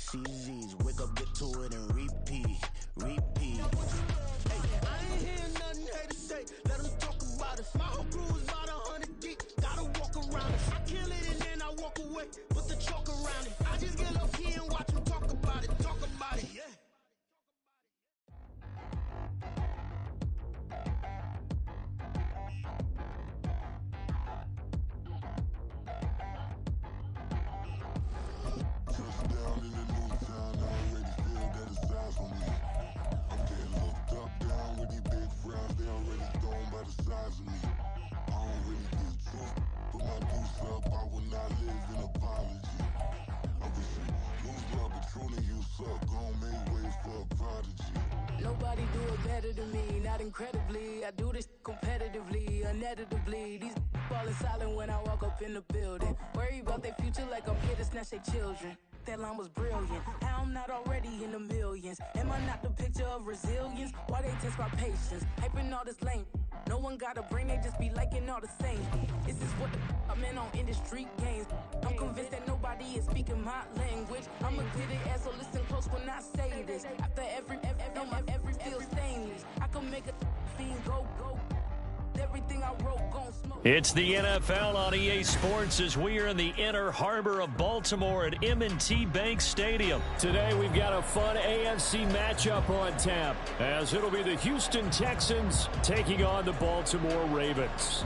CZs. Wake up, get to it, and repeat. Hey, I ain't hear nothing haters say. Let them talk about us. My whole crew is about 100 deep. Gotta walk around it. I kill it and then I walk away. Put the chalk around it. I just get low key and watch them talk about it. Yeah. Touchdown in the new town, I already feel that it's eyes on me. I'm getting looked up, down with these big frowns, they already thrown by the size of me. I don't really get tough, put my deuce up, I will not live in apology. I wish you lose love, but truly you suck, gon' make way for a prodigy. Nobody do it better than me, not incredibly. I do this competitively, uneditably. These falling silent when I walk up in the building. Worry about their future like I'm here to snatch their children. That line was brilliant. How I'm not already in the millions? Am I not the picture of resilience? Why they test my patience? Hyping all this lame. No one got a brain, they just be liking all the same. This is what the I'm in on industry games. I'm convinced that nobody is speaking my language. I'm a good ass, so listen close when I say this. After every feel stainless. I can make a fiend go. Everything I wrote gon' smoke. It's the NFL on EA Sports as we are in the inner harbor of Baltimore at M&T Bank Stadium. Today we've got a fun AFC matchup on tap as it'll be the Houston Texans taking on the Baltimore Ravens.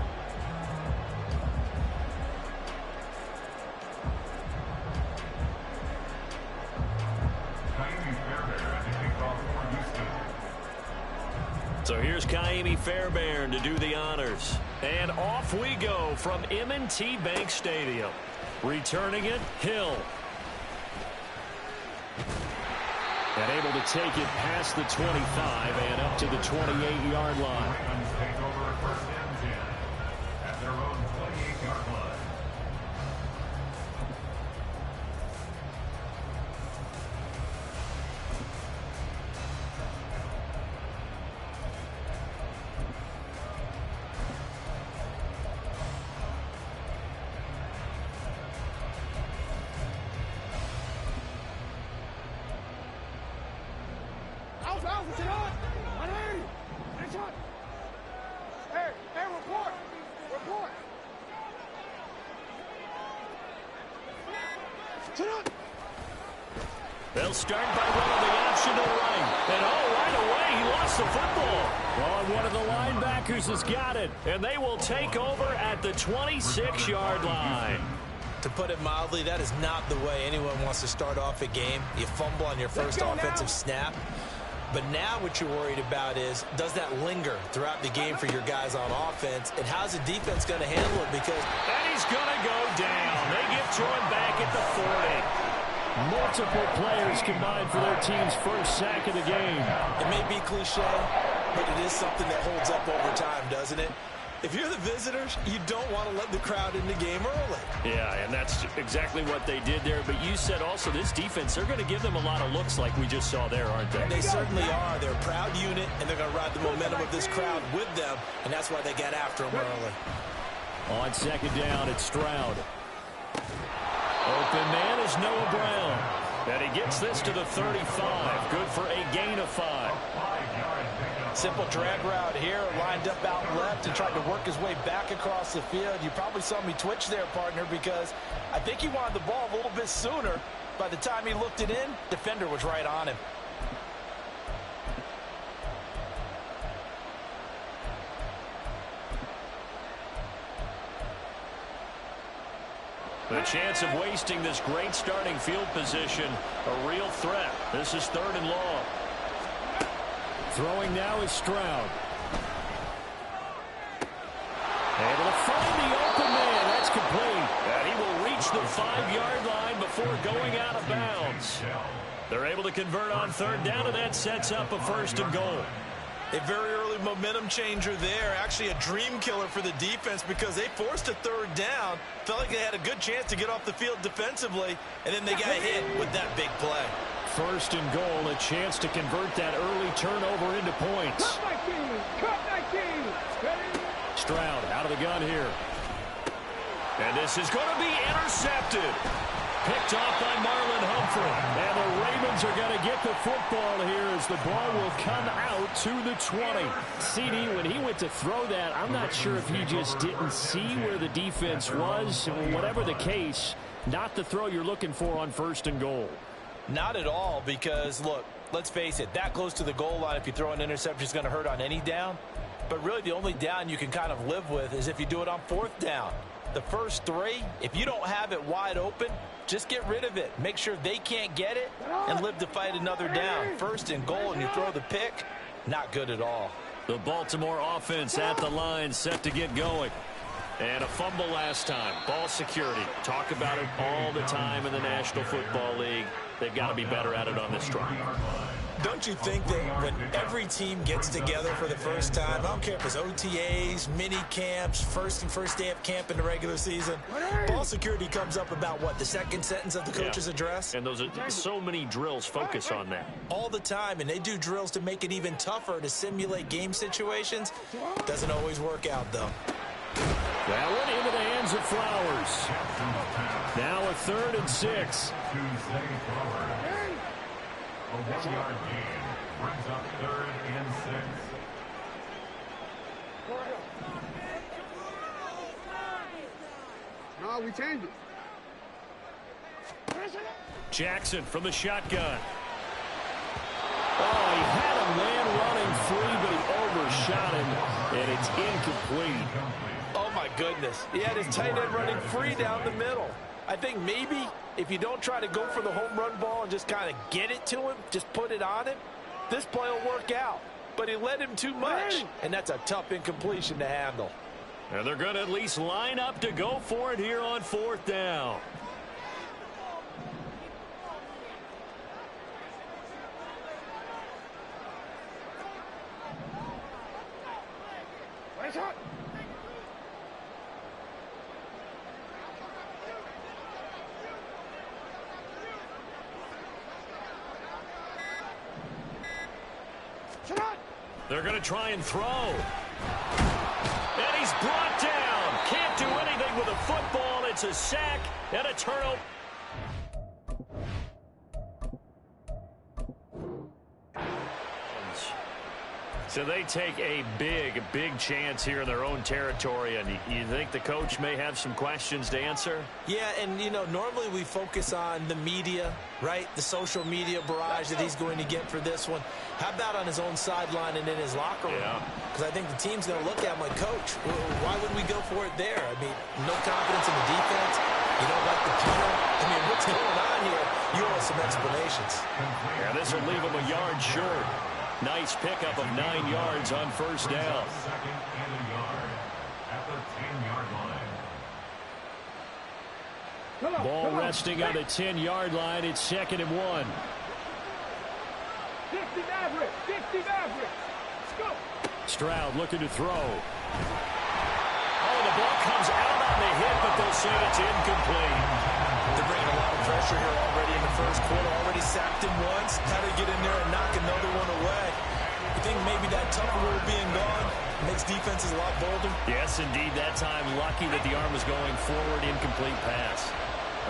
So here's Kaimi Fairbairn to do the honors. And off we go from M&T Bank Stadium. Returning it, Hill. And able to take it past the 25 and up to the 28-yard line. Take over first and 10 at their own 28-yard line. They'll start by running the option to the right. And right away, he lost the football. Well, one of the linebackers has got it. And they will take over at the 26-yard line. To put it mildly, that is not the way anyone wants to start off a game. You fumble on your first offensive snap. But now what you're worried about is, does that linger throughout the game for your guys on offense? And how's the defense going to handle it? Because and he's going to go down. They get to him back at the 40. Multiple players combined for their team's first sack of the game. It may be cliche, but it is something that holds up over time, doesn't it? If you're the visitors, you don't want to let the crowd in the game early. Yeah, and that's exactly what they did there. But you said also this defense, they're going to give them a lot of looks like we just saw there, aren't they? They certainly are. They're a proud unit, and they're going to ride the momentum of this crowd with them, and that's why they got after them early. On second down, it's Stroud. Open man is Noah Brown. And he gets this to the 35. Good for a gain of 5. Simple drag route here, lined up out left and tried to work his way back across the field. You probably saw me twitch there, partner, because I think he wanted the ball a little bit sooner. By the time he looked it in, defender was right on him. The chance of wasting this great starting field position, a real threat. This is 3rd and long. Throwing now is Stroud. Able to find the open man. That's complete. And he will reach the 5-yard line before going out of bounds. They're able to convert on 3rd down, and that sets up a 1st and goal. A very early momentum changer there. Actually a dream killer for the defense because they forced a 3rd down. Felt like they had a good chance to get off the field defensively, and then they got hit with that big play. 1st and goal, a chance to convert that early turnover into points. Stroud out of the gun here. And this is going to be intercepted. Picked off by Marlon Humphrey. And the Ravens are going to get the football here as the ball will come out to the 20. CD, when he went to throw that, I'm not sure if he just didn't see where the defense was. Whatever the case, not the throw you're looking for on 1st and goal. Not at all, because, look, let's face it, that close to the goal line, if you throw an interception, is going to hurt on any down. But really the only down you can kind of live with is if you do it on 4th down. The first 3, if you don't have it wide open, just get rid of it. Make sure they can't get it and live to fight another down. 1st and goal and you throw the pick, not good at all. The Baltimore offense at the line, set to get going. And a fumble last time. Ball security. Talk about it all the time in the National Football League. They've got to be better at it on this drive. Don't you think that when every team gets together for the first time, I don't care if it's OTAs, mini camps, first day of camp in the regular season, ball security comes up about, what, the second sentence of the coach's address? And those are so many drills focus on that. All the time, and they do drills to make it even tougher to simulate game situations. Doesn't always work out, though. That one into the hands of Flowers. Now a 3rd and 6. A 1-yard gain brings up 3rd and 6. No, we changed it. Jackson from the shotgun. Oh, he had a man running free, but he overshot him, and it's incomplete. Oh, my goodness. He had his tight end running free down the middle. I think maybe if you don't try to go for the home run ball and just kind of get it to him, just put it on him, this play will work out. But he led him too much, and that's a tough incompletion to handle. And they're going to at least line up to go for it here on 4th down. They're going to try and throw. And he's brought down. Can't do anything with a football. It's a sack and a turnover. So they take a big chance here in their own territory, and you think the coach may have some questions to answer? Yeah, and, you know, normally we focus on the media, right? The social media barrage that he's going to get for this one. How about on his own sideline and in his locker room? Because I think the team's going to look at him like, Coach, why would we go for it there? I mean, no confidence in the defense. You don't like the punter. I mean, what's going on here? You owe us some explanations. Yeah, this will leave him a yard short. Nice pickup of 9 yards on 1st down. 2nd and a yard at the 10-yard line. Ball resting on the 10-yard line. It's 2nd and 1. 50 Maverick. 50 Maverick. Let's go. Stroud looking to throw. Oh, the ball comes out on the hit, but they'll say it's incomplete. They're bringing a lot of pressure here already in the first quarter. Already sacked him once. How to get in there and knock another one away. You think maybe that tough rule being gone makes defenses a lot bolder? Yes, indeed. That time, lucky that the arm was going forward. Incomplete pass.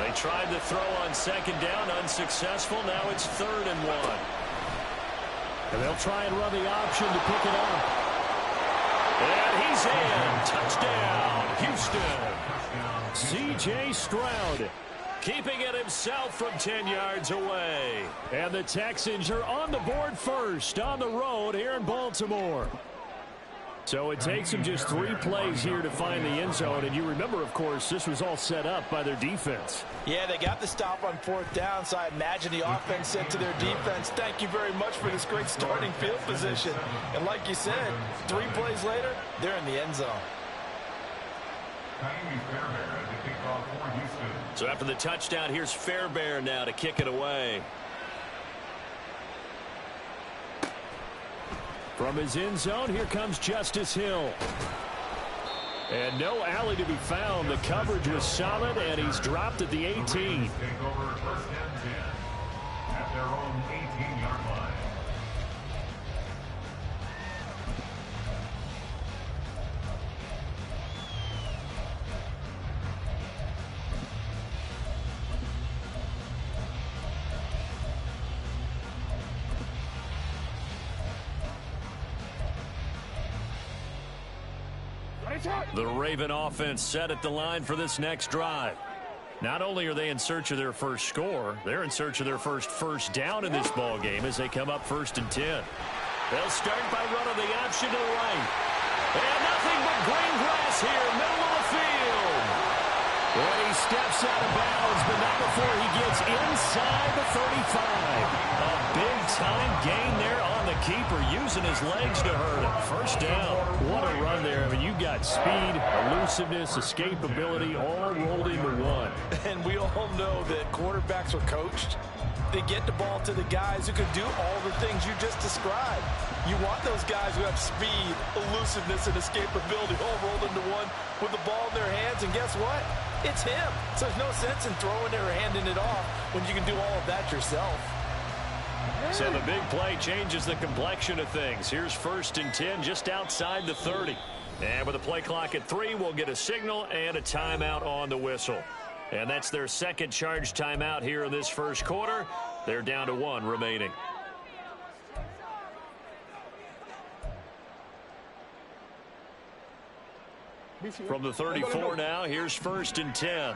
They tried to throw on 2nd down. Unsuccessful. Now it's 3rd and 1. And they'll try and run the option to pick it up. And he's in. Touchdown, Houston. C.J. Stroud keeping it himself from 10 yards away. And the Texans are on the board first on the road here in Baltimore. So it takes them just 3 plays here to find the end zone. And you remember, of course, this was all set up by their defense. Yeah, they got the stop on 4th down, so I imagine the offense said to their defense, thank you very much for this great starting field position. And like you said, 3 plays later, they're in the end zone. So after the touchdown, here's Fairbairn now to kick it away. From his end zone, here comes Justice Hill. And no alley to be found. The coverage was solid, and he's dropped at the 18. Take over 1st and 10 at their own 18-yard line. The Raven offense set at the line for this next drive. Not only are they in search of their first score, they're in search of their first down in this ball game as they come up 1st and 10. They'll start by running the option to the right. And nothing but green grass here, middle of the field. And he steps out of bounds, but not before he gets inside the 35. A big-time gain there on the keeper, using his legs to hurt him. First down. What a run there. I mean, you got speed, elusiveness, escapability, all rolled into one. And we all know that quarterbacks are coached. They get the ball to the guys who can do all the things you just described. You want those guys who have speed, elusiveness, and escapability all rolled into one with the ball in their hands. And guess what? It's him. So there's no sense in throwing it or handing it off when you can do all of that yourself. So the big play changes the complexion of things. Here's 1st and 10 just outside the 30. And with a play clock at 3, we'll get a signal and a timeout on the whistle. And that's their second charge timeout here in this first quarter. They're down to 1 remaining. From the 34 now, here's 1st and 10.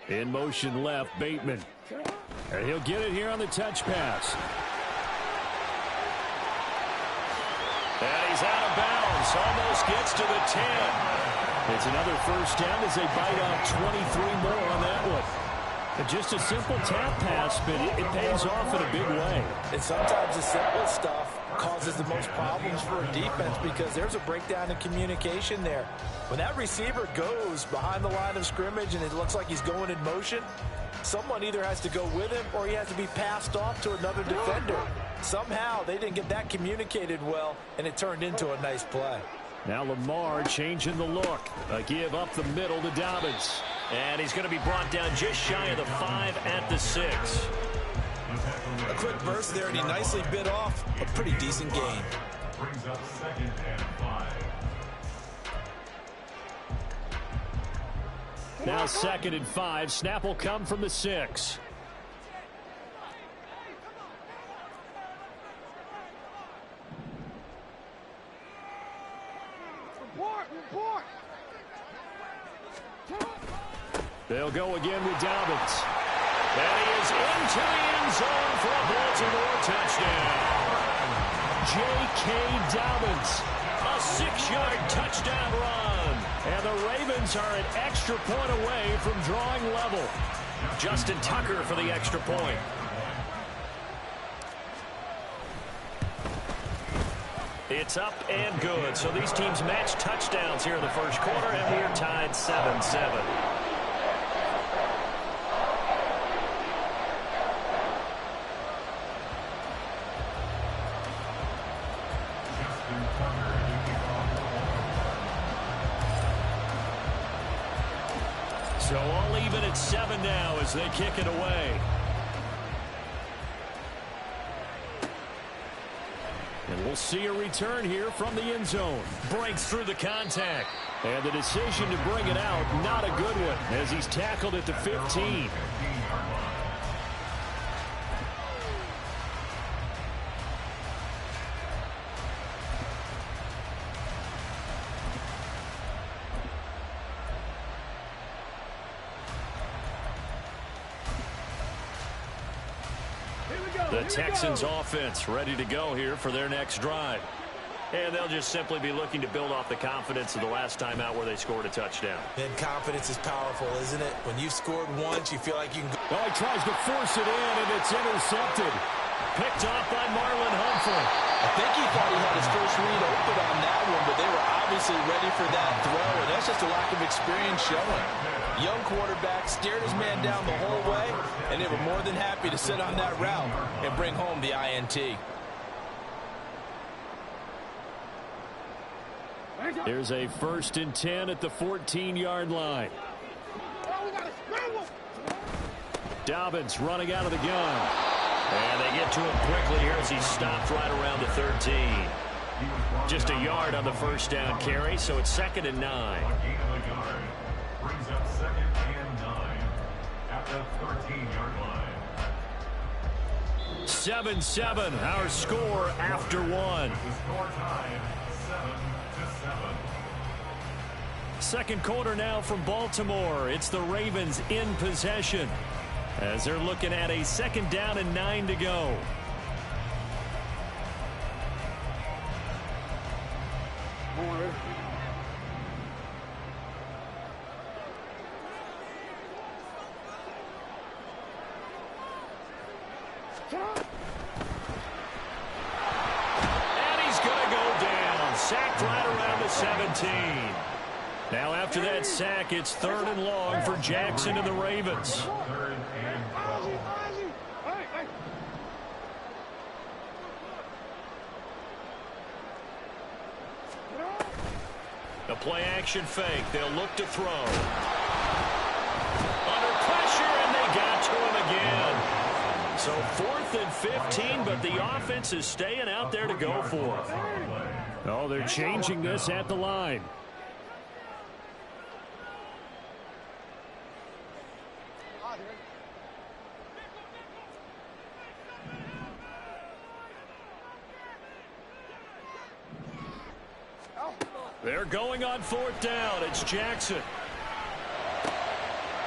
In motion left, Bateman. And he'll get it here on the touch pass. And he's out of bounds. Almost gets to the 10. It's another first down as they bite off 23 more on that one. And just a simple tap pass, but it pays off in a big way. And sometimes the simple stuff causes the most problems for a defense because there's a breakdown in communication there. When that receiver goes behind the line of scrimmage and it looks like he's going in motion, someone either has to go with him or he has to be passed off to another defender. Somehow they didn't get that communicated well, and it turned into a nice play. Now Lamar changing the look. A give up the middle to Dobbins. And he's going to be brought down just shy of the 5 at the 6. A quick burst there, and he nicely bit off a pretty decent gain. Brings up 2nd and 5. Now 2nd and 5. Snap will come from the 6. Report. They'll go again with Dobbins. And he is into the end zone for a Baltimore touchdown. J.K. Dobbins, a 6-yard touchdown run. And the Ravens are an extra point away from drawing level. Justin Tucker for the extra point. It's up and good. So these teams match touchdowns here in the first quarter, and we're tied 7-7. So all even at 7 now as they kick it away. And we'll see a return here from the end zone. Breaks through the contact. And the decision to bring it out, not a good one, as he's tackled at the 15. The Texans offense ready to go here for their next drive. And they'll just simply be looking to build off the confidence of the last time out where they scored a touchdown. And confidence is powerful, isn't it? When you've scored once, you feel like you can go. Oh, he tries to force it in, and it's intercepted. Picked off by Marlon Humphrey. I think he thought he had his first read open on that one, but they were obviously ready for that throw, and that's just a lack of experience showing. Young quarterback stared his man down the whole way, and they were more than happy to sit on that route and bring home the INT. Here's a 1st and 10 at the 14-yard line. Dobbins running out of the gun. And they get to him quickly here as he's stopped right around the 13. Just a yard on the first down carry, so it's 2nd and 9. Brings up 2nd and 9 at the 13-yard line. 7-7, our score after one. The score tied 7-7. Second quarter now from Baltimore. It's the Ravens in possession as they're looking at a 2nd down and 9 to go. And he's going to go down. Sacked right around the 17. Now after that sack, it's 3rd and long for Jackson and the Ravens. 3rd and 12. The play action fake. They'll look to throw. Under pressure, and they got to him again. So 4th and 15, but the offense is staying out there to go for it. Oh, they're changing this at the line. They're going on 4th down. It's Jackson.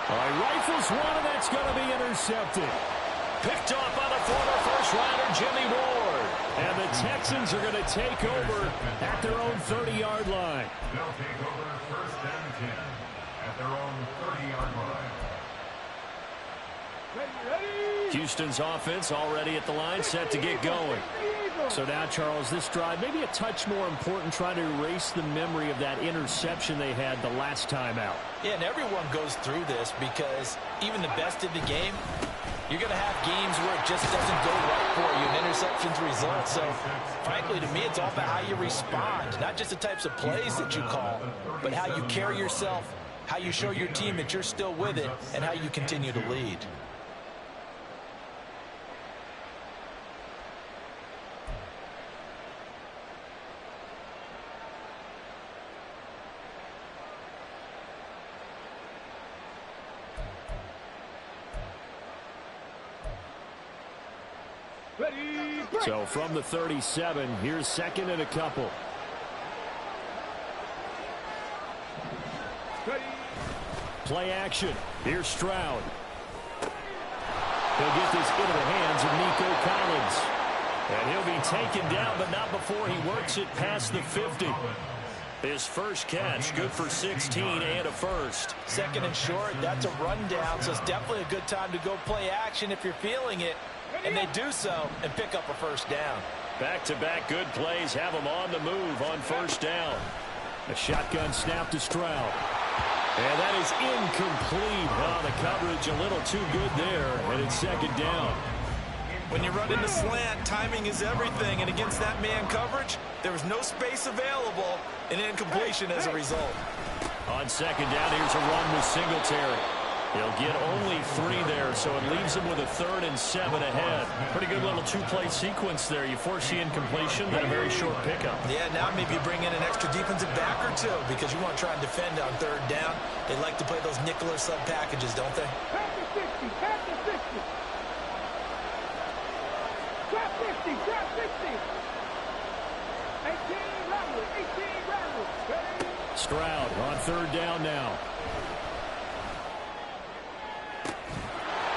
All right, rifles one, and that's going to be intercepted. Picked off by the former first-rounder Jimmy Ward. And the Texans are going to take over at their own 30-yard line. They'll take over 1st and 10 at their own 30-yard line. Houston's offense already at the line, set to get going. So now, Charles, this drive maybe a touch more important, trying to erase the memory of that interception they had the last time out. Yeah, and everyone goes through this because even the best in the game, you're going to have games where it just doesn't go right for you and interceptions result. So, frankly, to me, it's all about how you respond, not just the types of plays that you call, but how you carry yourself, how you show your team that you're still with it, and how you continue to lead. So from the 37, here's 2nd and a couple. Play action. Here's Stroud. He'll get this into the hands of Nico Collins. And he'll be taken down, but not before he works it past the 50. His first catch, good for 16 and a first. 2nd and short, that's a rundown, so it's definitely a good time to go play action if you're feeling it. And they do so and pick up a first down. Back-to-back good plays have them on the move on 1st down. A shotgun snap to Stroud. And that is incomplete. Oh, the coverage a little too good there, and it's 2nd down. When you run into slant, timing is everything, and against that man coverage, there was no space available, and incompletion as a result. On 2nd down, here's a run with Singletary. He'll get only 3 there, so it leaves him with a 3rd and 7 ahead. Pretty good little 2-play sequence there. You force the incompletion, then a very short pickup. Yeah, now maybe you bring in an extra defensive back or two because you want to try and defend on 3rd down. They like to play those nickel or sub packages, don't they? Pass the 60, pass the 60. Drop 50, drop 50. 18 Ronald, 18 Ronald. Stroud on 3rd down now.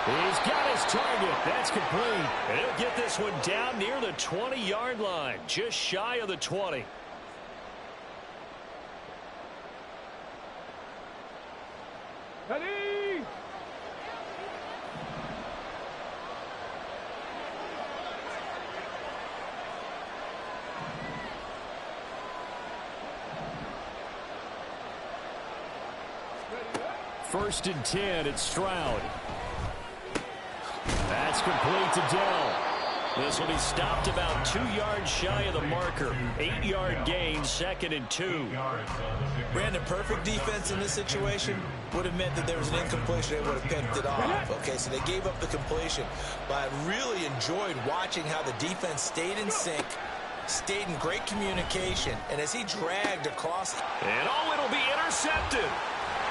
He's got his target. That's complete. And he'll get this one down near the 20-yard line, just shy of the 20. Ready? First and 10, it's Stroud. That's complete to Dell. This will be stopped about 2 yards shy of the marker. 8-yard gain, 2nd and 2. Brandon, perfect defense in this situation would have meant that there was an incompletion. They would have picked it off. Okay, so they gave up the completion. But I really enjoyed watching how the defense stayed in sync, stayed in great communication, and as he dragged across. And oh, it'll be intercepted.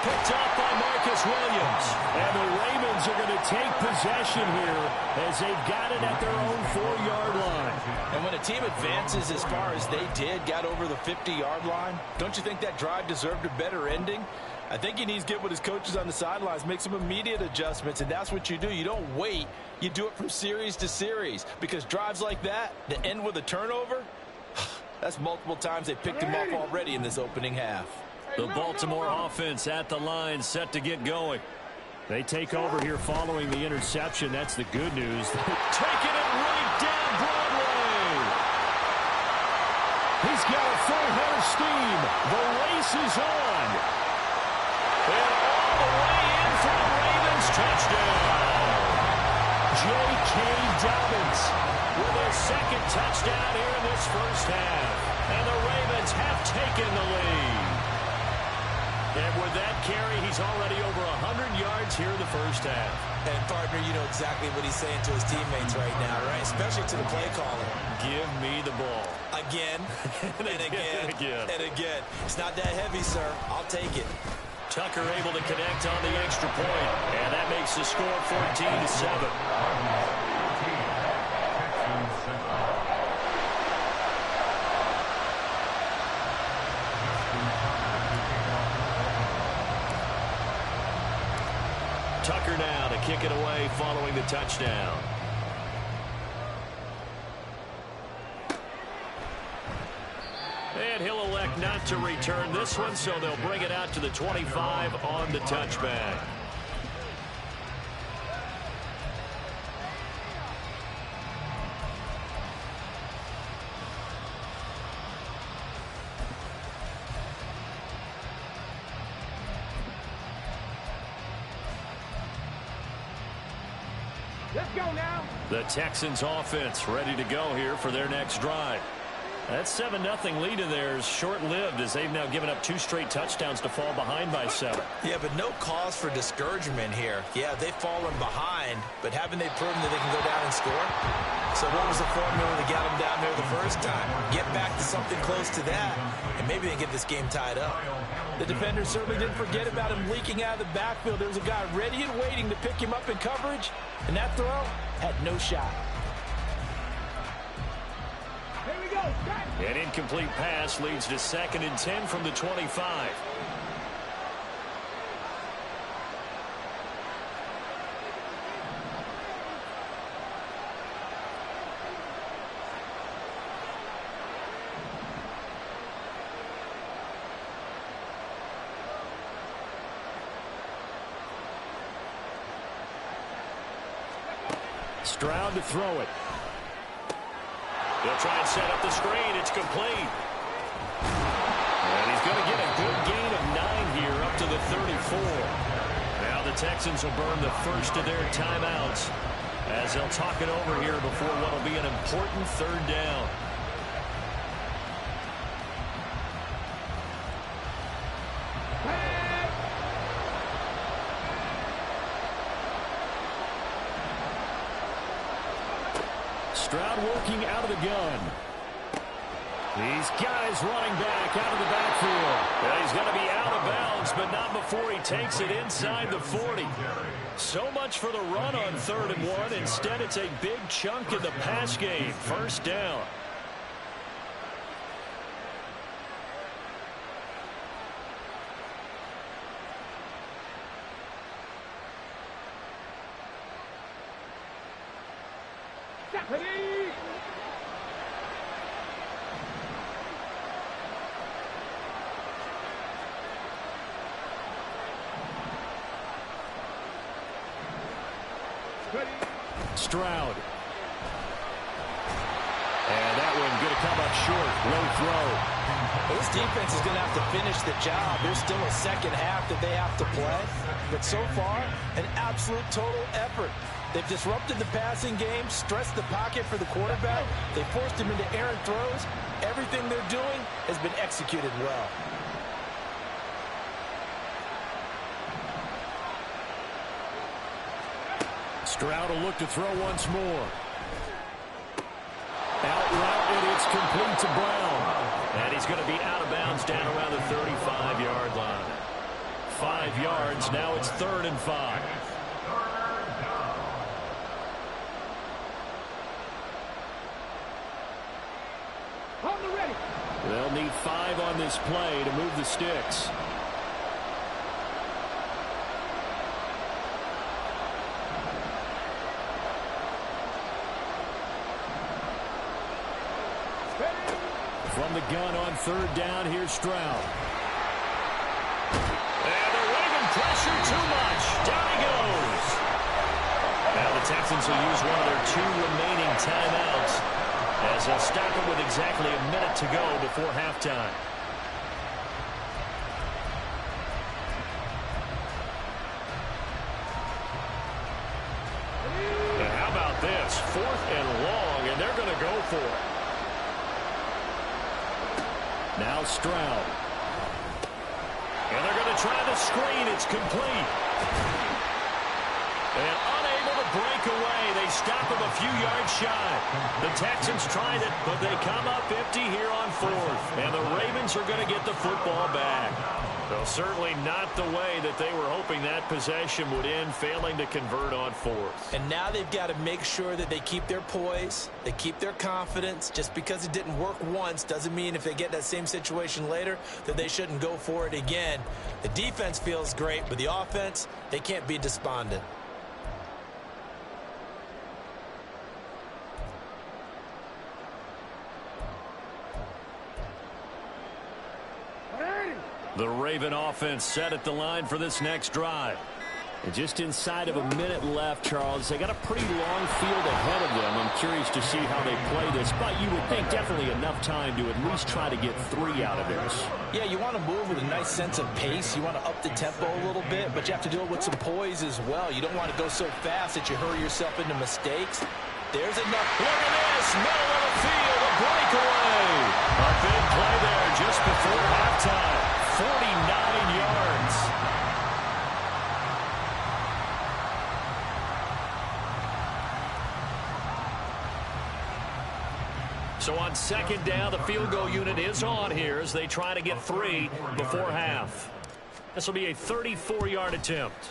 Picked off by Marcus Williams. And the Ravens are going to take possession here as they've got it at their own 4-yard line. And when a team advances as far as they did, got over the 50-yard line, don't you think that drive deserved a better ending? I think he needs to get with his coaches on the sidelines, make some immediate adjustments, and that's what you do. You don't wait. You do it from series to series, because drives like that end with a turnover, that's multiple times they picked him off already in this opening half. The Baltimore offense at the line, set to get going. They take over here following the interception. That's the good news. Taking it right down Broadway. He's got a full head of steam. The race is on. And all the way in for the Ravens touchdown. J.K. Dobbins with his second touchdown here in this first half. And the Ravens have taken the lead. And with that carry, he's already over 100 yards here in the first half. And, partner, you know exactly what he's saying to his teammates right now, right? Especially to the play caller. Give me the ball. Again, and again, and again. It's not that heavy, sir. I'll take it. Tucker able to connect on the extra point. And that makes the score 14-7. Tucker now to kick it away following the touchdown. And he'll elect not to return this one, so they'll bring it out to the 25 on the touchback. Let's go now. The Texans offense ready to go here for their next drive. That 7-0 lead in there is short-lived as they've now given up 2 straight touchdowns to fall behind by 7. Yeah, but no cause for discouragement here. Yeah, they've fallen behind, but haven't they proven that they can go down and score? So what was the formula that got them down there the first time? Get back to something close to that, and maybe they get this game tied up. The defenders certainly didn't forget about him leaking out of the backfield. There was a guy ready and waiting to pick him up in coverage, and that throw had no shot. Here we go. An incomplete pass leads to 2nd and 10 from the 25. Stroud to throw it. They'll try and set up the screen. It's complete. And he's going to get a good gain of 9 here up to the 34. Now the Texans will burn the first of their timeouts as they'll talk it over here before what will be an important 3rd down. Stroud working out of the gun. These guys running back out of the backfield. And he's going to be out of bounds, but not before he takes it inside the 40. So much for the run on 3rd and 1. Instead, it's a big chunk in the pass game. 1st down. Ready. Stroud. And that one going to come up short. Low throw. Well, this defense is going to have to finish the job. There's still a second half that they have to play. But so far, an absolute total effort. They've disrupted the passing game, stressed the pocket for the quarterback. They forced him into errant throws. Everything they're doing has been executed well. Stroud will look to throw once more. Out route, and it's complete to Brown. And he's going to be out of bounds down around the 35-yard line. 5 yards. Now it's 3rd and 5. Hold the ready. They'll need 5 on this play to move the sticks. From the gun on 3rd down, here's Stroud. And they're waving pressure too much. Down he goes. Now the Texans will use one of their 2 remaining timeouts as they'll stop it with exactly a minute to go before halftime. And how about this? 4th and long, and they're going to go for it. Now Stroud. And they're going to try the screen. It's complete. And unable to break away. They stop him a few yards shy. The Texans tried it, but they come up empty here on 4th. And the Ravens are going to get the football back. Well, certainly not the way that they were hoping that possession would end, failing to convert on 4th. And now they've got to make sure that they keep their poise, they keep their confidence. Just because it didn't work once doesn't mean if they get that same situation later that they shouldn't go for it again. The defense feels great, but the offense, they can't be despondent. The Raven offense set at the line for this next drive. And just inside of a minute left, Charles. They got a pretty long field ahead of them. I'm curious to see how they play this, but you would think definitely enough time to at least try to get 3 out of this. Yeah, you want to move with a nice sense of pace. You want to up the tempo a little bit, but you have to do it with some poise as well. You don't want to go so fast that you hurry yourself into mistakes. There's enough. Look at this. Middle of the field. A breakaway. A big play there just before halftime. 49 yards. So on 2nd down, the field goal unit is on here as they try to get 3 before half. This will be a 34-yard attempt.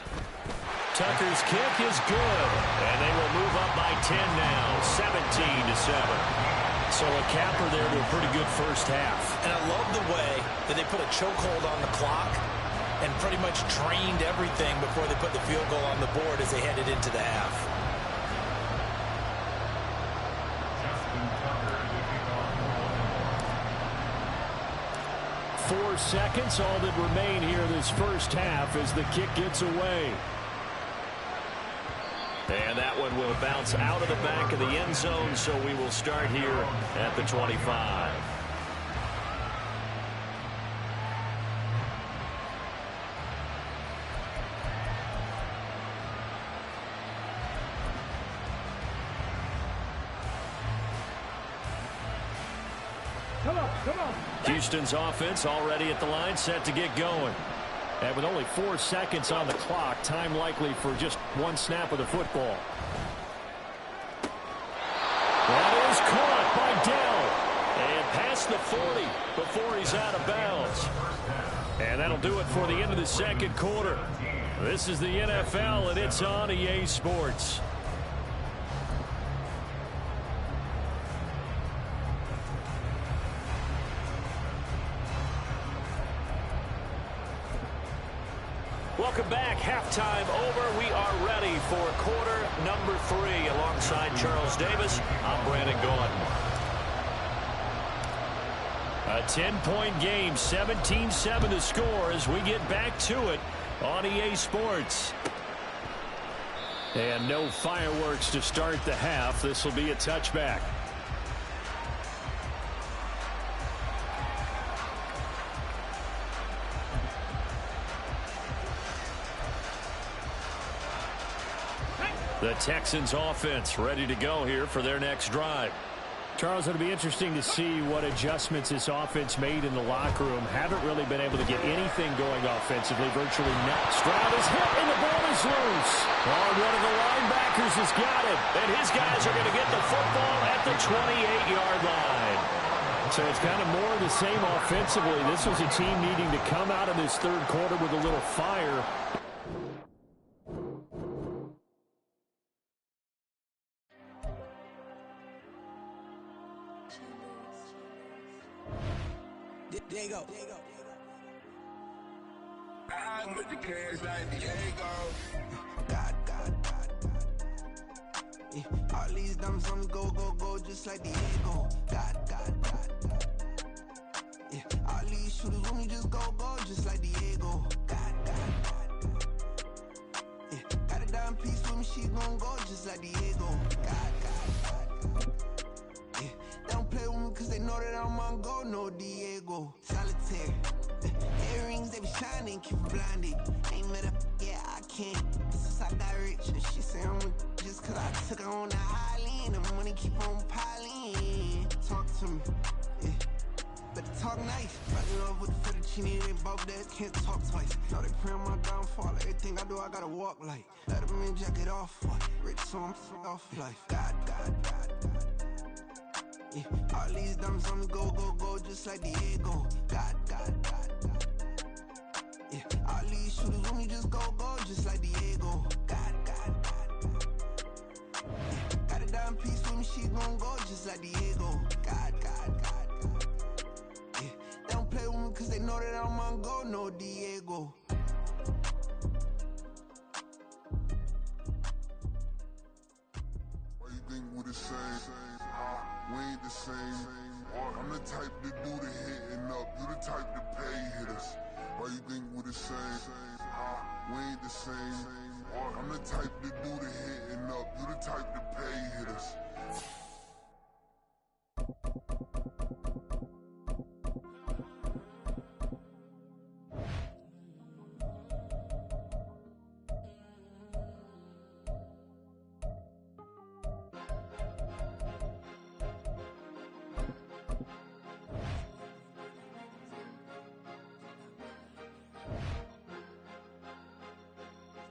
Tucker's kick is good, and they will move up by 10 now, 17-7. So a capper there to a pretty good first half. And I love the way that they put a chokehold on the clock and pretty much drained everything before they put the field goal on the board as they headed into the half. 4 seconds, all that remain here this first half as the kick gets away. And that one will bounce out of the back of the end zone, so we will start here at the 25. Come on. Houston's offense already at the line, set to get going. And with only 4 seconds on the clock, time likely for just 1 snap of the football. That is caught by Dell. And past the 40 before he's out of bounds. And that'll do it for the end of the 2nd quarter. This is the NFL, and it's on EA Sports. Welcome back. Halftime over. We are ready for quarter number 3. Alongside Charles Davis, I'm Brandon Gaudin. A 10-point game, 17-7 to score as we get back to it on EA Sports. And no fireworks to start the half. This will be a touchback. The Texans offense ready to go here for their next drive. Charles, it'll be interesting to see what adjustments this offense made in the locker room. Haven't really been able to get anything going offensively, virtually not. Stroud is hit and the ball is loose. Oh, one of the linebackers has got it. And his guys are going to get the football at the 28-yard line. So it's kind of more of the same offensively. This was a team needing to come out of this third quarter with a little fire. There you go. I put the cash like Diego. God. Yeah. All these dumps on me go, just like Diego. God. Yeah. All these shooters on me just go, just like Diego. God. Yeah. Got a dime piece with me, she gon' go just like Diego. God. Yeah. They don't play with me cause they know that I'm on go, no Diego. Solitaire. Earrings, they be shining, keep blinded. Ain't met up, yeah, I can't. Since I got rich, and she say I'm just cause I took her on the island. The money keep on piling. Talk to me, yeah. Better talk nice. Fall in love with the fettuccine, they both dead, can't talk twice. Now they pray on my downfall, everything I do, I gotta walk like. Let them in, jacket off, rich, so I'm off life. God. Yeah. All these dumps on me go, just like Diego. God. Yeah. All these shooters on me just go, just like Diego. God. Yeah. Got a dime piece with me, she gon' go just like Diego. God. Yeah. They don't play with me cause they know that I'm on go, no Diego. Why you think we the same? We ain't the same. I'm the type to do the hitting up. You the type to pay hitters. Why you think we the same? We ain't the same. I'm the type to do the hitting up. You the type to pay hitters.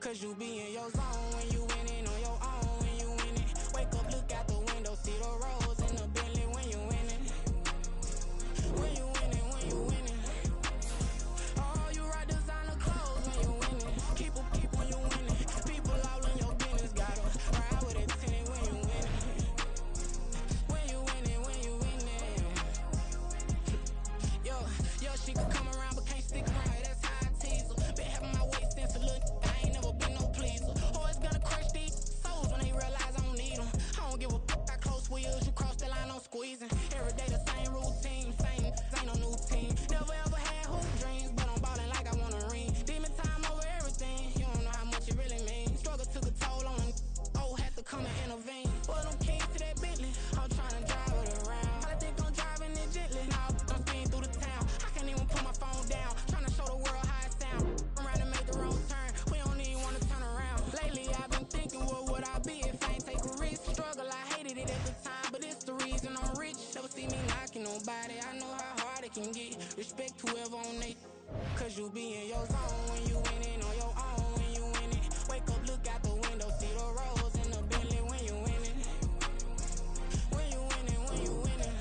Cause you be in your zone when you winning on your own when you winning. Wake up, look out the window, see the rose in the Bentley when you winning. When you winning. Oh, you ride designer clothes when you winning. Keep when you winning. People all in your business, gotta ride with a tenant when you winning. When you winning. Yo, she could come around but can't stick around. That's how I tease her. Been having my waist since a little. Always gonna crush these souls when they realize I don't need them. I don't give a fuck, got close wheels, you cross the line, I'm squeezing. Every day the same routine, ain't no new team. Never ever had hoop dreams, but I'm ballin' like I wanna ring. Demon time over everything, you don't know how much it really means. Struggle took a toll on them, had to come and intervene. Boy, them keys to that Bentley, I'm tryna drive it around. I think I'm driving it gently, now I'm speeding through the town. I can't even put my phone down, tryna show the world how it sound. I'm around to make the wrong turn, we don't even wanna turn around. Lately I've been thinking, what would I be if I ain't take a risk? Struggle, I hated it at the time, but it's the reason I'm rich. Never see me knocking nobody, I know how hard it can get. Respect whoever on they, cause you be in your zone when you winning on your own when you winning. Wake up, look out the window, see the rose in the Bentley when you winning. When you winning.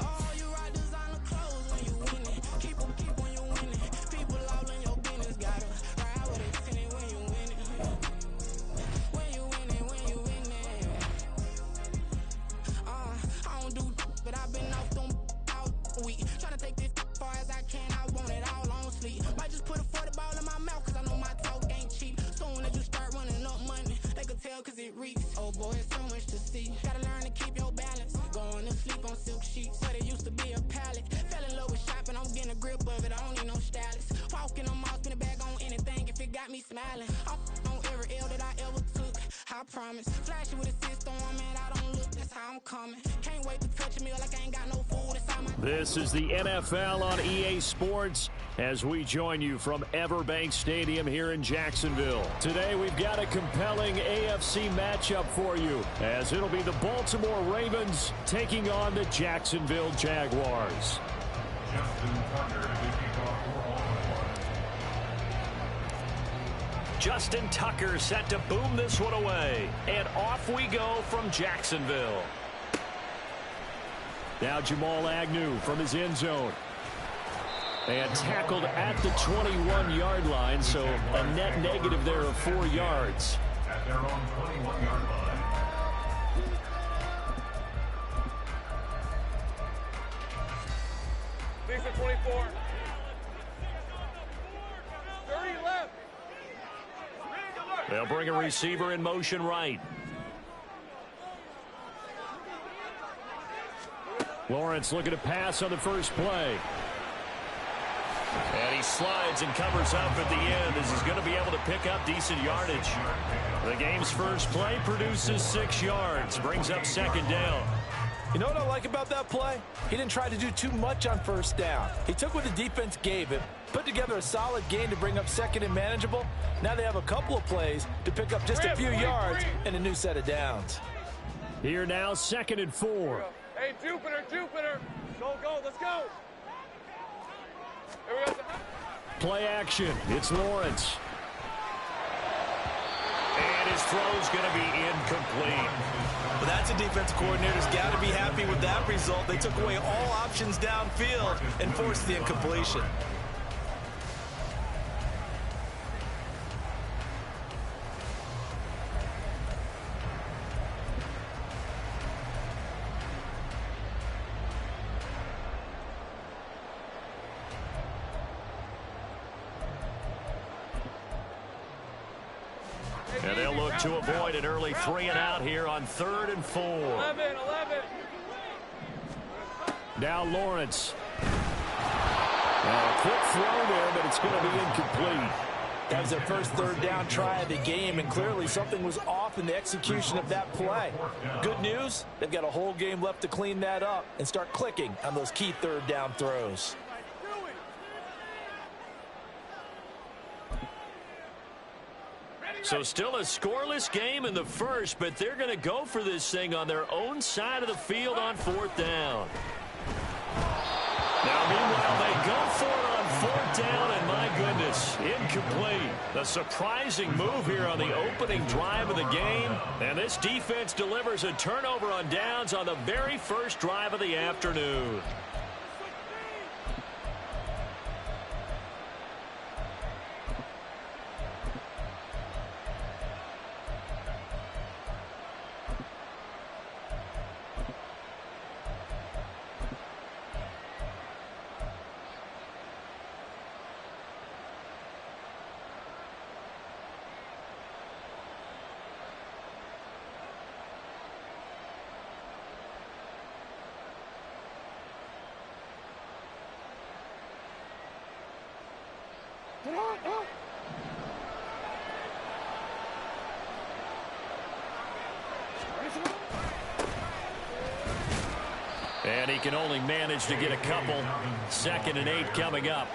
Oh, you ride designer clothes when you winning. Keep when you winning. People all in your business, gotta ride with a tenant when you winning. When you winning. I don't do but I've been off them all week. Tryna take this far as I can, I want it all on sleep. Might just put a 40 ball in my mouth, cause I know my talk ain't cheap. Soon as you start running up money, they could tell cause it reeks. Oh boy, it's so much to see. Gotta learn to keep your balance. Going to sleep on silk sheets, but it used to be a pallet. Fell in love with shopping, I'm getting a grip of it, I don't need no stylist. Walking on mouth, spin it back on anything if it got me smiling. I'm on every L that I ever took, I promise. Flashy with a system, man, I don't look, that's how I'm coming. Can't wait to touch a meal like I ain't got no food inside my... This is the NFL on EA Sports as we join you from Everbank Stadium here in Jacksonville. Today we've got a compelling AFC matchup for you as it'll be the Baltimore Ravens taking on the Jacksonville Jaguars. Justin Tucker set to boom this one away. And off we go from Jacksonville. Now Jamal Agnew from his end zone. And tackled at the 21-yard line, so a net negative there of 4 yards. At their own 21-yard line. Biggs at 24. 30 left. They'll bring a receiver in motion right. Lawrence looking to pass on the first play. And he slides and covers up at the end as he's going to be able to pick up decent yardage. The game's first play produces 6 yards, brings up second down. You know what I like about that play? He didn't try to do too much on first down. He took what the defense gave him, put together a solid gain to bring up second and manageable. Now they have a couple of plays to pick up just a few yards and a new set of downs. Here now, 2nd and 4. Hey, Jupiter. Go, let's go. Here we go. Play action. It's Lawrence. And his throw's going to be incomplete. Well, that's a defensive coordinator's got to be happy with that result. They took away all options downfield and forced the incompletion. And they'll look to avoid an early 3 and out here on 3rd and 4. 11. Now Lawrence. A quick throw there, but it's going to be incomplete. That was their first third down try of the game, and clearly something was off in the execution of that play. Good news, they've got a whole game left to clean that up and start clicking on those key third down throws. So still a scoreless game in the first, but they're going to go for this thing on their own side of the field on 4th down. Now, meanwhile, they go for it on 4th down, and my goodness, incomplete. A surprising move here on the opening drive of the game, and this defense delivers a turnover on downs on the very first drive of the afternoon. And he can only manage to get a couple. 2nd and 8 coming up.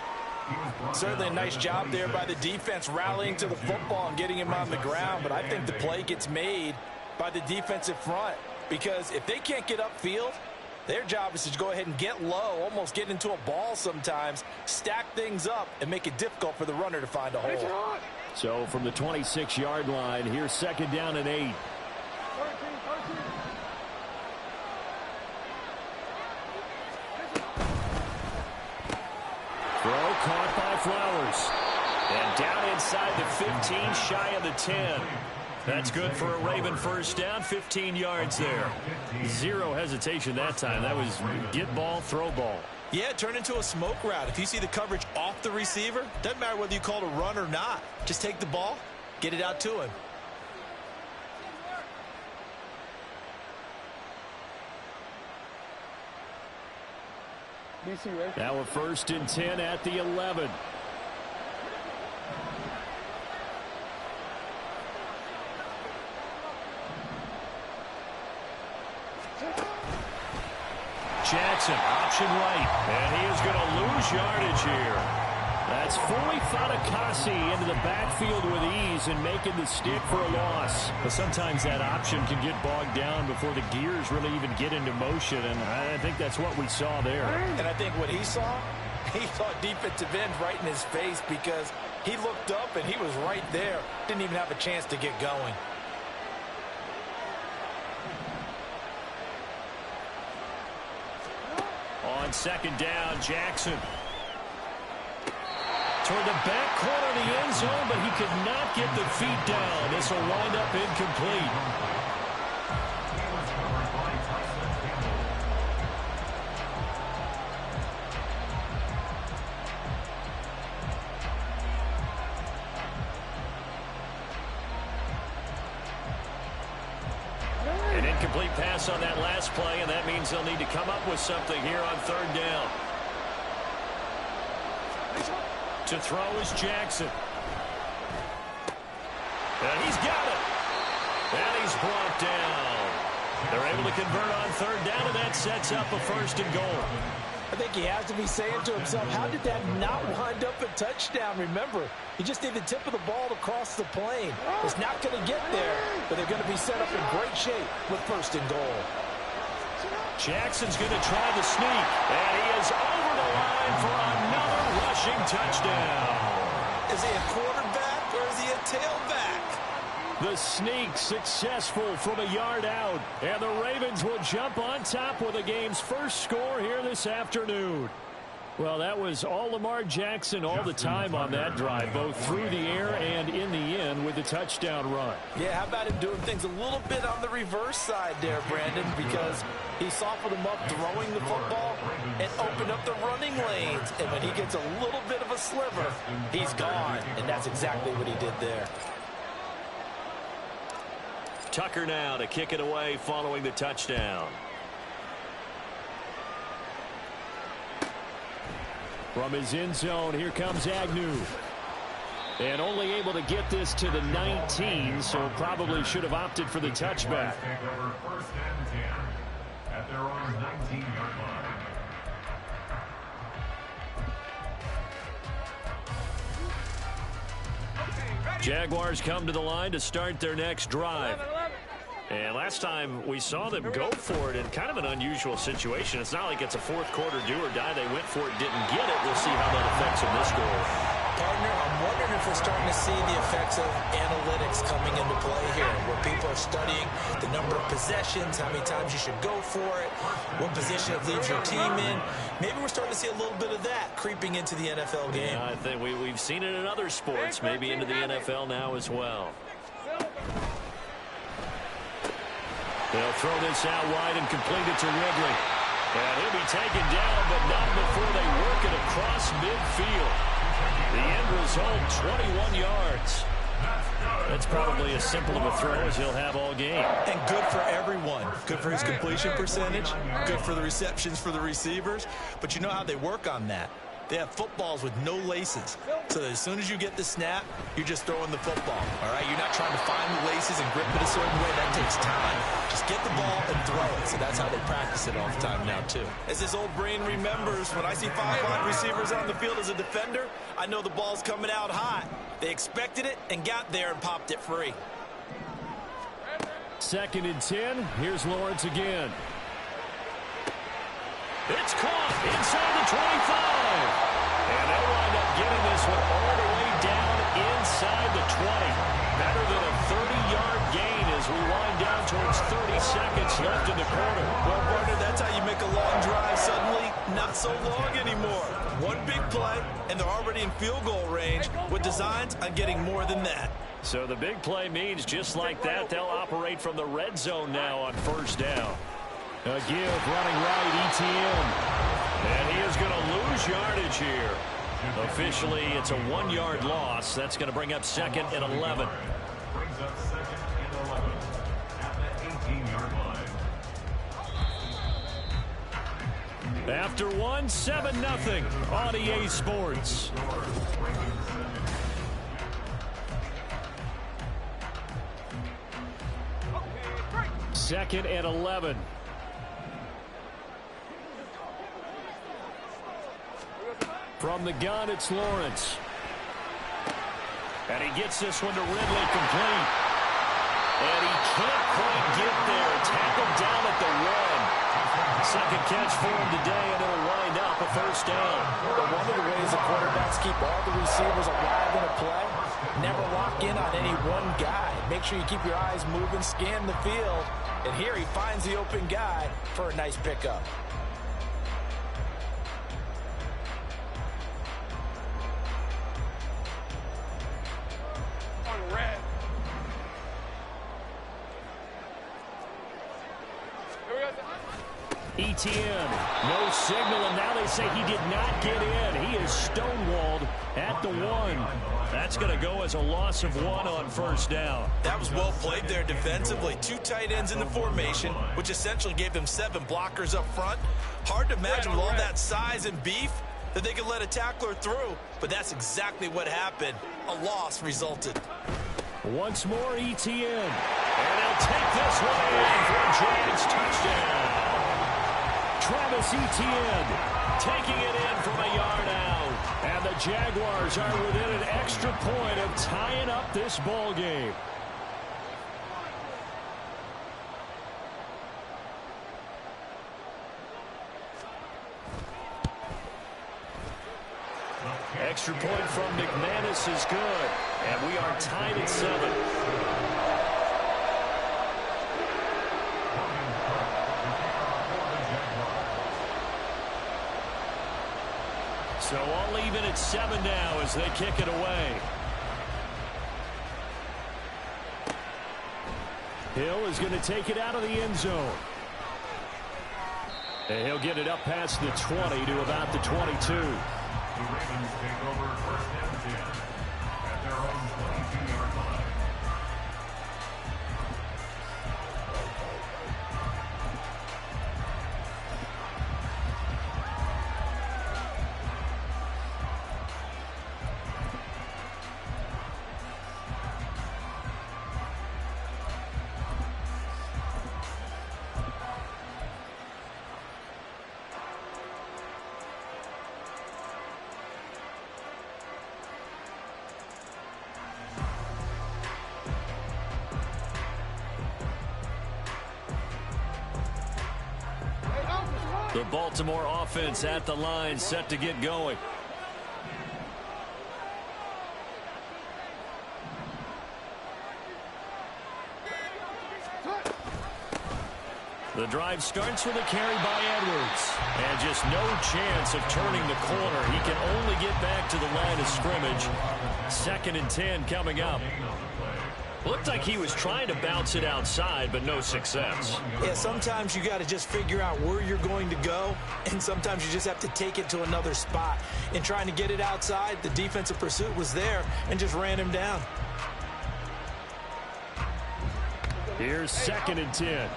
Certainly a nice job there by the defense rallying to the football and getting him on the ground, but I think the play gets made by the defensive front because if they can't get upfield, their job is to go ahead and get low, almost get into a ball sometimes, stack things up, and make it difficult for the runner to find a hole. So from the 26-yard line, here's 2nd down and 8. Throw caught by Flowers. And down inside the 15, shy of the 10. That's good for a Raven first down, 15 yards there. Zero hesitation that time. That was get ball, throw ball. Yeah, turn into a smoke route. If you see the coverage off the receiver, doesn't matter whether you call it a run or not. Just take the ball, get it out to him. Now a 1st and 10 at the 11. Jackson, option right, and he is going to lose yardage here. That's fully Fatukasi into the backfield with ease and making the stick for a loss. But sometimes that option can get bogged down before the gears really even get into motion, and I think that's what we saw there. And I think what he saw defensive end right in his face because he looked up and he was right there. Didn't even have a chance to get going. on second down. Jackson toward the back corner of the end zone, but he could not get the feet down. This will wind up incomplete. An incomplete pass on that last play, and that means they'll need to come up with something here on third down. To throw is Jackson. And he's got it. And he's brought down. They're able to convert on third down, and that sets up a first and goal. I think he has to be saying to himself, how did that not wind up a touchdown? Remember, you just need the tip of the ball to cross the plane. It's not going to get there, but they're going to be set up in great shape with first and goal. Jackson's going to try the sneak, and he is over the line for another rushing touchdown. Is he a quarterback or is he a tailback? The sneak successful from a yard out, and the Ravens will jump on top with the game's first score here this afternoon. Well, that was all Lamar Jackson all the time on that drive, both through the air and in the end with the touchdown run. Yeah, how about him doing things a little bit on the reverse side there, Brandon, because he softened him up throwing the football and opened up the running lanes. And when he gets a little bit of a sliver, he's gone. And that's exactly what he did there. Tucker now to kick it away following the touchdown. From his end zone, here comes Agnew. And only able to get this to the 19, so probably should have opted for the touchback. First and 10 at their own 19-yard line. Jaguars come to the line to start their next drive. And last time we saw them go for it in kind of an unusual situation. It's not like it's a fourth quarter do or die. They went for it, didn't get it. We'll see how that affects them this goal. Partner, I'm wondering if we're starting to see the effects of analytics coming into play here, where people are studying the number of possessions, how many times you should go for it, what position it leaves your team in. Maybe we're starting to see a little bit of that creeping into the NFL game. I think we've seen it in other sports, maybe into the NFL now as well. They'll throw this out wide and complete it to Ridley. And he'll be taken down, but not before they work it across midfield. The end result, 21 yards. That's probably as simple of a throw as he'll have all game. And good for everyone. Good for his completion percentage. Good for the receptions for the receivers. But you know how they work on that. They have footballs with no laces. So that as soon as you get the snap, you're just throwing the football. All right? You're not trying to find the laces and grip it a certain way. That takes time. Just get the ball and throw it. So that's how they practice it all the time now, too. As his old brain remembers, when I see 5 wide receivers on the field as a defender, I know the ball's coming out hot. They expected it and got there and popped it free. 2nd and 10. Here's Lawrence again. It's caught inside the 25. And they'll wind up getting this one all the way down inside the 20. Better than a 30-yard gain as we wind down towards 30 seconds left in the quarter. Well, partner, that's how you make a long drive suddenly not so long anymore. One big play, and they're already in field goal range with designs on getting more than that. So the big play means just like that, they'll operate from the red zone now on first down. A give running right, ETN. And he is going to lose yardage here. Officially, it's a 1-yard loss. That's going to bring up 2nd and 11. Brings up 2nd and 11 at the 18-yard line. After 1, 7-0 on EA Sports. 2nd and 11. From the gun, it's Lawrence. And he gets this one to Ridley complete. And he can't quite get there. Tackled down at the 1. Second catch for him today, and it'll wind up a first down. But one of the ways the quarterbacks keep all the receivers alive in a play, never lock in on any one guy. Make sure you keep your eyes moving, scan the field. And here he finds the open guy for a nice pickup. ETN, no signal, and now they say he did not get in. He is stonewalled at the 1. That's going to go as a loss of 1 on first down. That was well played there defensively. 2 tight ends in the formation, which essentially gave them 7 blockers up front. Hard to imagine with all that size and beef that they could let a tackler through, but that's exactly what happened. A loss resulted. Once more, ETN, and they'll take this one in for a Giants touchdown. Travis Etienne taking it in from a yard out. And the Jaguars are within an extra point of tying up this ball game. Extra point from McManus is good. And we are tied at 7. So all even at 7 now as they kick it away. Hill is going to take it out of the end zone. And he'll get it up past the 20 to about the 22. The Ravens take over first and 10 at their own 22-yard line. The Baltimore offense at the line, set to get going. The drive starts with a carry by Edwards. And just no chance of turning the corner. He can only get back to the line of scrimmage. 2nd and 10 coming up. Looked like he was trying to bounce it outside, but no success. Yeah, sometimes you got to just figure out where you're going to go, and sometimes you just have to take it to another spot. In trying to get it outside, the defensive pursuit was there and just ran him down. Here's 2nd and 10.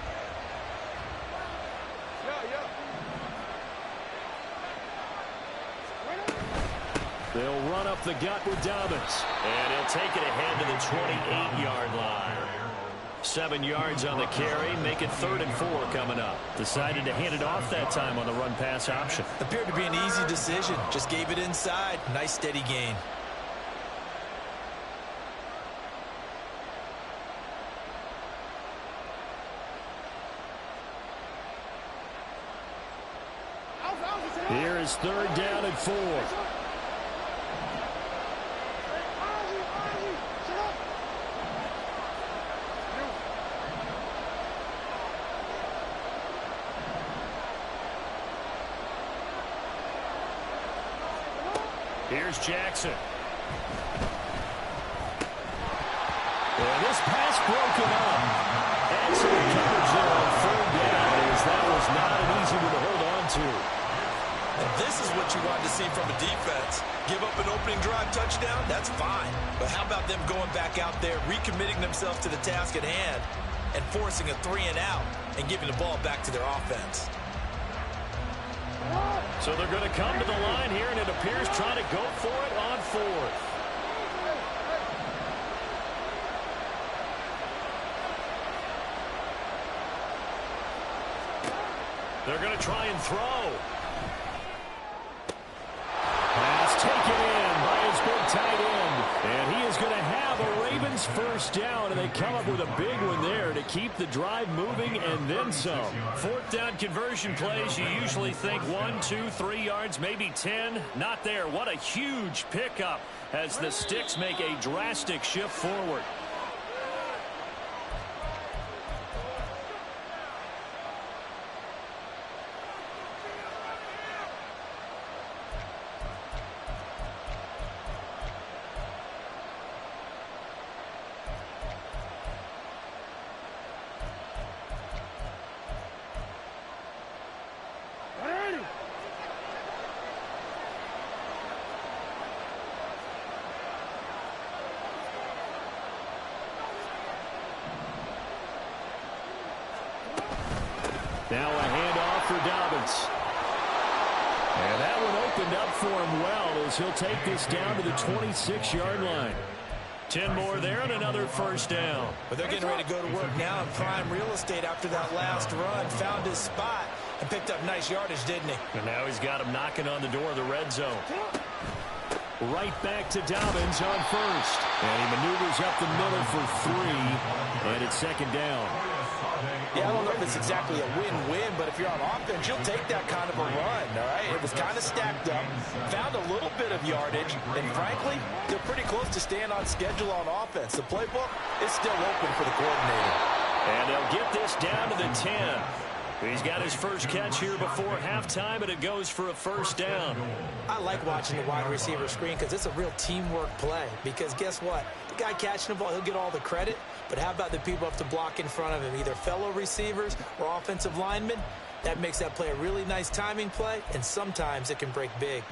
They'll run up the gut with Dobbins. And he'll take it ahead to the 28-yard line. 7 yards on the carry. Make it 3rd and 4 coming up. Decided to hand it off that time on the run-pass option. Appeared to be an easy decision. Just gave it inside. Nice steady gain. Here is 3rd down and 4. Here's Jackson. And this pass broken up. Excellent coverage there on 3rd down, as that was not an easy one to hold on to. And this is what you want to see from a defense. Give up an opening drive touchdown, that's fine. But how about them going back out there, recommitting themselves to the task at hand, and forcing a 3-and-out and giving the ball back to their offense. So they're going to come to the line here, and it appears trying to go for it on 4th. They're going to try and throw. Pass taken in by his big tight end. And he is going to have a Ravens first down, and they come up with a big one there to keep the drive moving and then some. 4th down conversion plays, you usually think 1, 2, 3 yards, maybe 10. Not there. What a huge pickup as the Sticks make a drastic shift forward. Now a handoff for Dobbins. And that one opened up for him well as he'll take this down to the 26-yard line. 10 more there and another first down. But they're getting ready to go to work now in prime real estate after that last run. Found his spot and picked up nice yardage, didn't he? And now he's got him knocking on the door of the red zone. Right back to Dobbins on first. And he maneuvers up the middle for 3. And it's second down. Yeah, I don't know if it's exactly a win-win, but if you're on offense, you'll take that kind of a run, all right? It was kind of stacked up, found a little bit of yardage, and frankly, they're pretty close to staying on schedule on offense. The playbook is still open for the coordinator. And they'll get this down to the 10. He's got his first catch here before halftime, and it goes for a first down. I like watching the wide receiver screen because it's a real teamwork play. Because guess what? The guy catching the ball, he'll get all the credit. But how about the people have to block in front of him, either fellow receivers or offensive linemen? That makes that play a really nice timing play, and sometimes it can break big.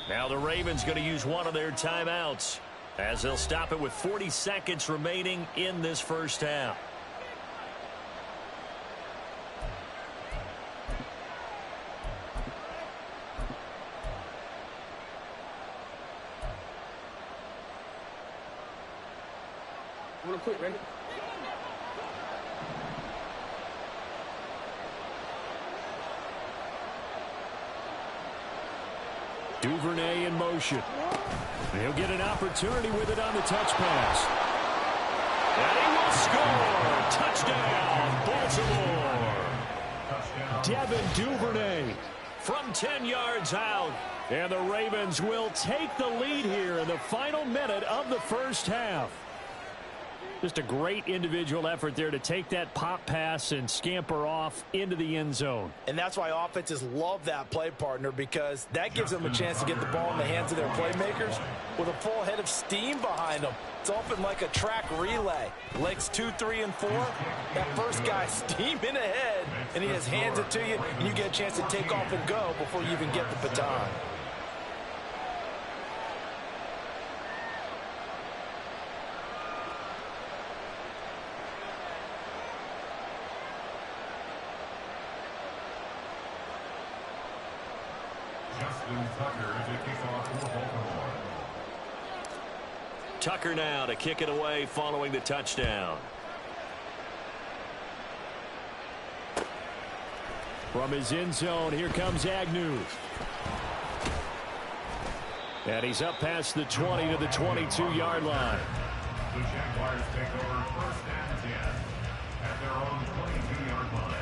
Now the Ravens going to use one of their timeouts as they'll stop it with 40 seconds remaining in this first half. Want to quit, ready? Duvernay in motion. He'll get an opportunity with it on the touch pass. And he will score! Touchdown, Baltimore! Devin Duvernay from 10 yards out. And the Ravens will take the lead here in the final minute of the first half. Just a great individual effort there to take that pop pass and scamper off into the end zone. And that's why offenses love that play, partner, because that gives them a chance to get the ball in the hands of their playmakers with a full head of steam behind them. It's often like a track relay. Legs 2, 3, and 4. That first guy steaming ahead, and he just hands it to you, and you get a chance to take off and go before you even get the baton. Tucker now to kick it away following the touchdown. From his end zone, here comes Agnew. And he's up past the 20 to the 22-yard line. The Jaguars take over first and 10 at their own 22-yard line.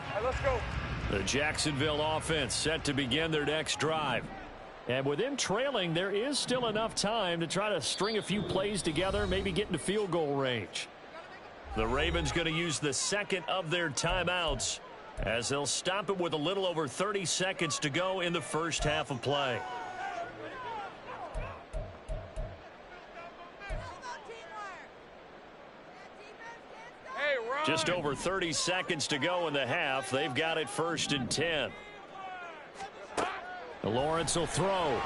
All right, let's go. The Jacksonville offense set to begin their next drive. And with them trailing, there is still enough time to try to string a few plays together, maybe get into field goal range. The Ravens going to use the second of their timeouts as they'll stop it with a little over 30 seconds to go in the first half of play. Just over 30 seconds to go in the half. They've got it first and 10. Lawrence will throw.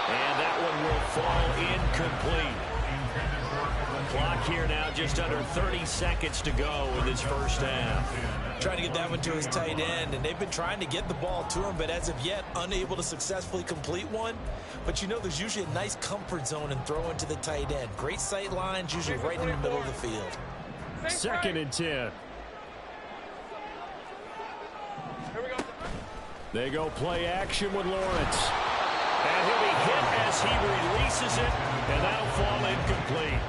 And that one will fall incomplete. Clock here now just under 30 seconds to go in this first half. Trying to get that one to his tight end, and they've been trying to get the ball to him, but as of yet, unable to successfully complete one. But you know, there's usually a nice comfort zone in throwing to the tight end. Great sight lines, usually right in the middle of the field. Second and 10. Here we go. They go play action with Lawrence. And he'll be hit as he releases it, and that'll fall incomplete.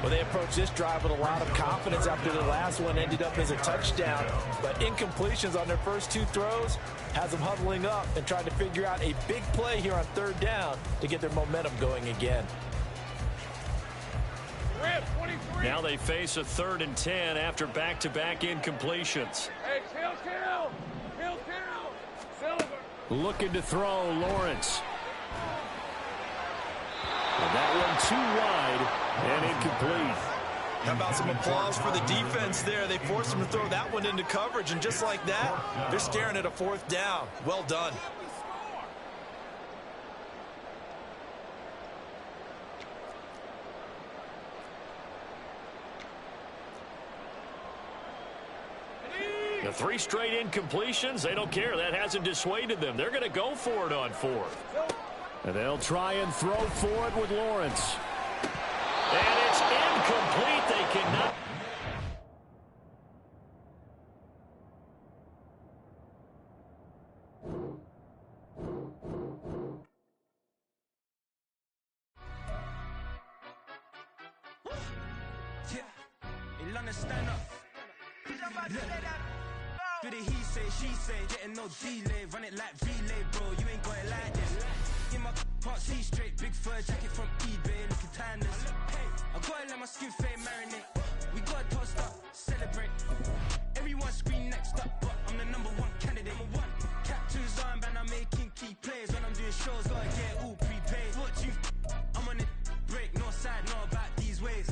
Well, they approached this drive with a lot of confidence after the last one ended up as a touchdown. But incompletions on their first two throws has them huddling up and trying to figure out a big play here on third down to get their momentum going again. Now they face a 3rd and 10 after back-to-back incompletions. Hey, kill. Silver. Looking to throw, Lawrence. And that one too wide and incomplete. How about some applause for the defense there? They forced him to throw that one into coverage, and just like that, they're staring at a 4th down. Well done. The 3 straight incompletions, they don't care. That hasn't dissuaded them. They're going to go for it on 4th. And they'll try and throw for it with Lawrence. And it's incomplete. They cannot. He'll understand us. Do the he say, she say, getting no delay, run it like relay, bro. You ain't got it like this. In my can't see straight, big fur jacket from eBay, looking timeless. I gotta let my skin fade marinate. We gotta toast up, celebrate. Everyone scream next up, but I'm the #1 candidate. Captain's armband, I'm making key plays. When I'm doing shows, gotta get all prepaid. What you? I'm on it, break, no side, no about these ways.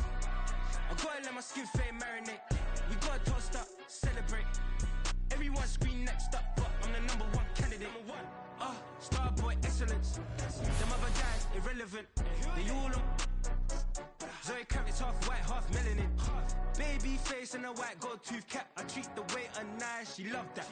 I gotta let my skin fade marinate. We gotta toast up, celebrate. Everyone scream next up, but I'm the #1 candidate. Starboy excellence. Them other guys irrelevant. They all on. Zoe Kravitz half white, half melanin. Baby face and a white gold tooth cap. I treat the waiter nice, she loved that.